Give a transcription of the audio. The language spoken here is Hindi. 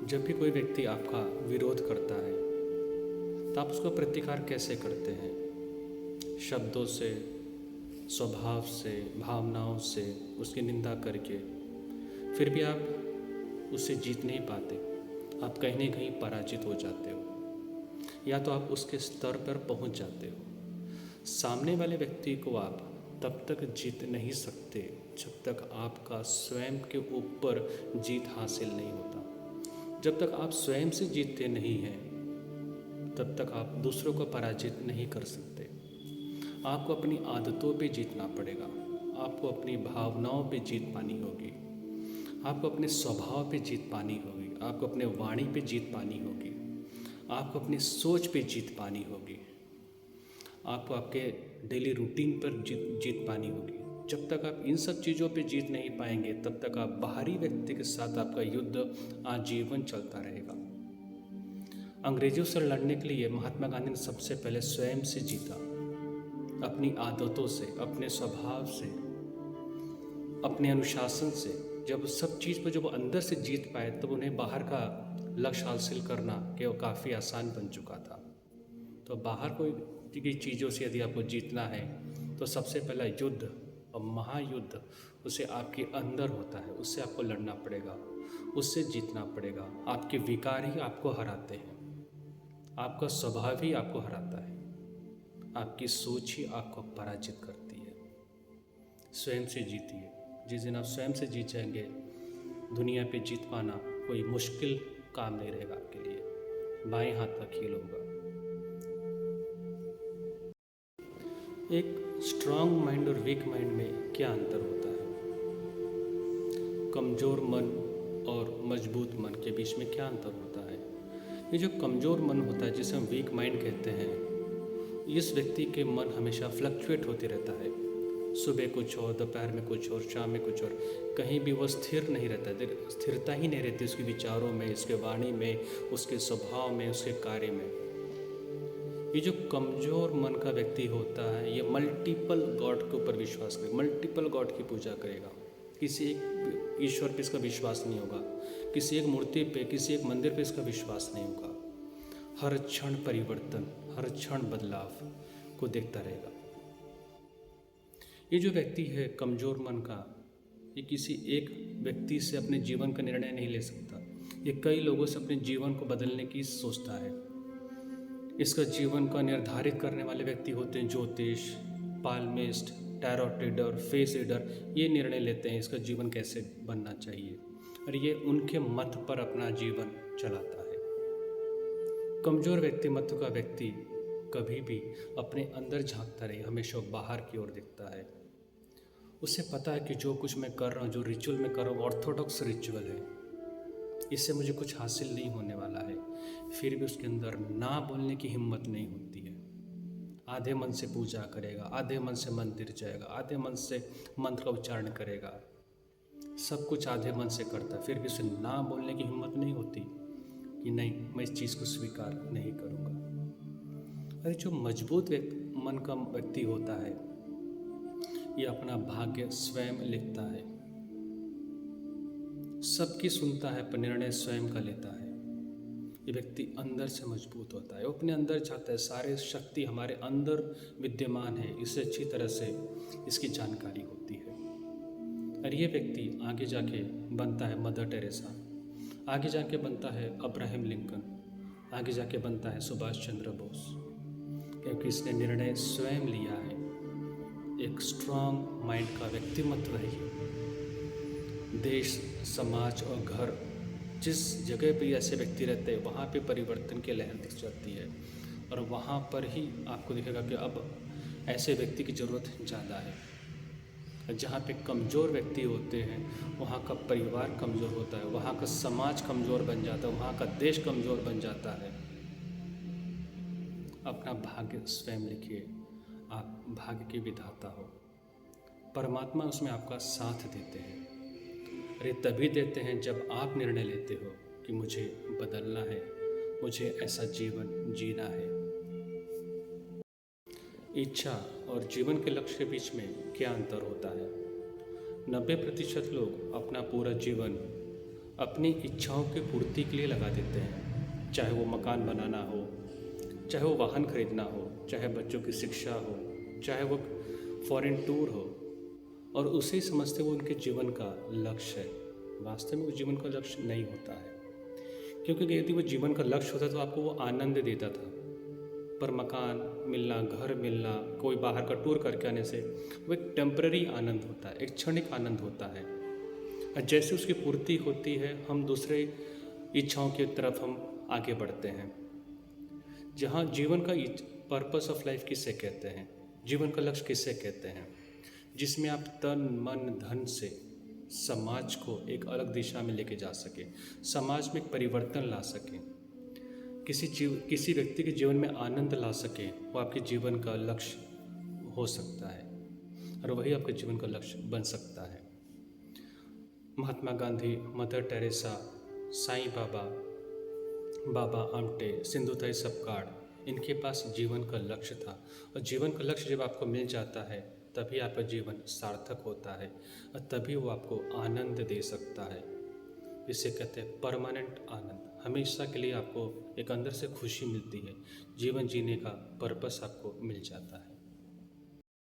जब भी कोई व्यक्ति आपका विरोध करता है तो आप उसका प्रतिकार कैसे करते हैं? शब्दों से, स्वभाव से, भावनाओं से उसकी निंदा करके। फिर भी आप उससे जीत नहीं पाते, आप कहीं ना कहीं पराजित हो जाते हो, या तो आप उसके स्तर पर पहुंच जाते हो। सामने वाले व्यक्ति को आप तब तक जीत नहीं सकते जब तक आपका स्वयं के ऊपर जीत हासिल नहीं होता। जब तक आप स्वयं से जीतते नहीं हैं तब तक आप दूसरों को पराजित नहीं कर सकते। आपको अपनी आदतों पे जीतना पड़ेगा, आपको अपनी भावनाओं पे जीत पानी होगी, आपको अपने स्वभाव पे जीत पानी होगी, आपको अपने वाणी पे जीत पानी होगी, आपको अपनी सोच पे जीत पानी होगी, आपको आपके डेली रूटीन पर जीत पानी होगी। जब तक आप इन सब चीज़ों पे जीत नहीं पाएंगे तब तक आप बाहरी व्यक्ति के साथ आपका युद्ध आजीवन चलता रहेगा। अंग्रेजों से लड़ने के लिए महात्मा गांधी ने सबसे पहले स्वयं से जीता, अपनी आदतों से, अपने स्वभाव से, अपने अनुशासन से। जब सब चीज़ पर जब वो अंदर से जीत पाए तब उन्हें बाहर का लक्ष्य हासिल करना कि काफ़ी आसान बन चुका था। तो बाहर कोई की चीज़ों से यदि आपको जीतना है तो सबसे पहला युद्ध और महायुद्ध उसे आपके अंदर होता है, उससे आपको लड़ना पड़ेगा, उससे जीतना पड़ेगा। आपके विकार ही आपको हराते हैं, आपका स्वभाव ही आपको हराता है, आपकी सोच ही आपको पराजित करती है। स्वयं से जीतिए। जिस दिन आप स्वयं से जीत जाएंगे, दुनिया पे जीत पाना कोई मुश्किल काम नहीं रहेगा आपके लिए। बाएं हाथ का खेल होगा। एक स्ट्रांग माइंड और वीक माइंड में क्या अंतर होता है? कमज़ोर मन और मजबूत मन के बीच में क्या अंतर होता है? ये जो कमज़ोर मन होता है, जिसे हम वीक माइंड कहते हैं, इस व्यक्ति के मन हमेशा फ्लक्चुएट होते रहता है। सुबह कुछ और, दोपहर में कुछ और, शाम में कुछ और, कहीं भी वो स्थिर नहीं रहता, स्थिरता ही नहीं रहती उसके विचारों में, उसके वाणी में, उसके स्वभाव में, उसके कार्य में। ये जो कमज़ोर मन का व्यक्ति होता है ये मल्टीपल गॉड के ऊपर विश्वास करेगा, मल्टीपल गॉड की पूजा करेगा। किसी एक ईश्वर पे इसका विश्वास नहीं होगा, किसी एक मूर्ति पे, किसी एक मंदिर पे इसका विश्वास नहीं होगा। हर क्षण परिवर्तन, हर क्षण बदलाव को देखता रहेगा। ये जो व्यक्ति है कमज़ोर मन का, ये किसी एक व्यक्ति से अपने जीवन का निर्णय नहीं ले सकता, ये कई लोगों से अपने जीवन को बदलने की सोचता है। इसका जीवन का निर्धारित करने वाले व्यक्ति होते हैं ज्योतिष, पाल्मिस्ट, टैरोट रीडर, फेस रीडर। ये निर्णय लेते हैं इसका जीवन कैसे बनना चाहिए और ये उनके मत पर अपना जीवन चलाता है। कमज़ोर व्यक्तिमत्व का व्यक्ति कभी भी अपने अंदर झांकता नहीं, हमेशा बाहर की ओर दिखता है। उसे पता है कि जो कुछ मैं कर रहा हूँ, जो रिचुअल मैं कर रहा हूँ, ऑर्थोडॉक्स रिचुअल है, इससे मुझे कुछ हासिल नहीं होने वाला है। फिर भी उसके अंदर ना बोलने की हिम्मत नहीं होती है। आधे मन से पूजा करेगा, आधे मन से मंदिर जाएगा, आधे मन से मंत्र का उच्चारण करेगा, सब कुछ आधे मन से करता, फिर भी उसे ना बोलने की हिम्मत नहीं होती कि नहीं, मैं इस चीज़ को स्वीकार नहीं करूँगा। अरे जो मजबूत मन का व्यक्ति होता है ये अपना भाग्य स्वयं लिखता है, सबकी सुनता है पर निर्णय स्वयं का लेता है। ये व्यक्ति अंदर से मजबूत होता है, वो अपने अंदर चाहता है, सारे शक्ति हमारे अंदर विद्यमान है, इससे अच्छी तरह से इसकी जानकारी होती है। और ये व्यक्ति आगे जाके बनता है मदर टेरेसा, आगे जाके बनता है अब्राहम लिंकन, आगे जाके बनता है सुभाष चंद्र बोस, क्योंकि इसने निर्णय स्वयं लिया है। एक स्ट्रांग माइंड का व्यक्तिमत्व है ये। देश, समाज और घर, जिस जगह पे ऐसे व्यक्ति रहते हैं वहाँ पे परिवर्तन की लहर दिख जाती है, और वहाँ पर ही आपको दिखेगा कि अब ऐसे व्यक्ति की ज़रूरत ज़्यादा है। जहाँ पे कमज़ोर व्यक्ति होते हैं वहाँ का परिवार कमज़ोर होता है, वहाँ का समाज कमज़ोर बन जाता है, वहाँ का देश कमज़ोर बन जाता है। अपना भाग्य स्वयं लिखिए, आप भाग्य के विधाता हो। परमात्मा उसमें आपका साथ देते हैं। अरे तभी देते हैं जब आप निर्णय लेते हो कि मुझे बदलना है, मुझे ऐसा जीवन जीना है। इच्छा और जीवन के लक्ष्य के बीच में क्या अंतर होता है? 90% लोग अपना पूरा जीवन अपनी इच्छाओं की पूर्ति के लिए लगा देते हैं, चाहे वो मकान बनाना हो, चाहे वो वाहन खरीदना हो, चाहे बच्चों की शिक्षा हो, चाहे वो फॉरेन टूर हो, और उसे समझते वो उनके जीवन का लक्ष्य है। वास्तव में वो जीवन का लक्ष्य नहीं होता है, क्योंकि यदि वो जीवन का लक्ष्य होता तो आपको वो आनंद देता था। पर मकान मिलना, घर मिलना, कोई बाहर का टूर करके आने से वो एक टेम्पररी आनंद होता है, एक क्षणिक आनंद होता है। और जैसे उसकी पूर्ति होती है, हम दूसरे इच्छाओं की तरफ हम आगे बढ़ते हैं। जहाँ जीवन का पर्पस ऑफ लाइफ किसे कहते हैं, जीवन का लक्ष्य किसे कहते हैं, जिसमें आप तन मन धन से समाज को एक अलग दिशा में लेके जा सके, समाज में एक परिवर्तन ला सके, किसी व्यक्ति के जीवन में आनंद ला सके, वो आपके जीवन का लक्ष्य हो सकता है, और वही आपके जीवन का लक्ष्य बन सकता है। महात्मा गांधी, मदर टेरेसा, साईं बाबा, बाबा आमटे, सिंधुताई सपकाळ, इनके पास जीवन का लक्ष्य था, और जीवन का लक्ष्य जब आपको मिल जाता है तभी आपका जीवन सार्थक होता है, और तभी वो आपको आनंद दे सकता है। इसे कहते हैं परमानेंट आनंद। हमेशा के लिए आपको एक अंदर से खुशी मिलती है, जीवन जीने का पर्पस आपको मिल जाता है।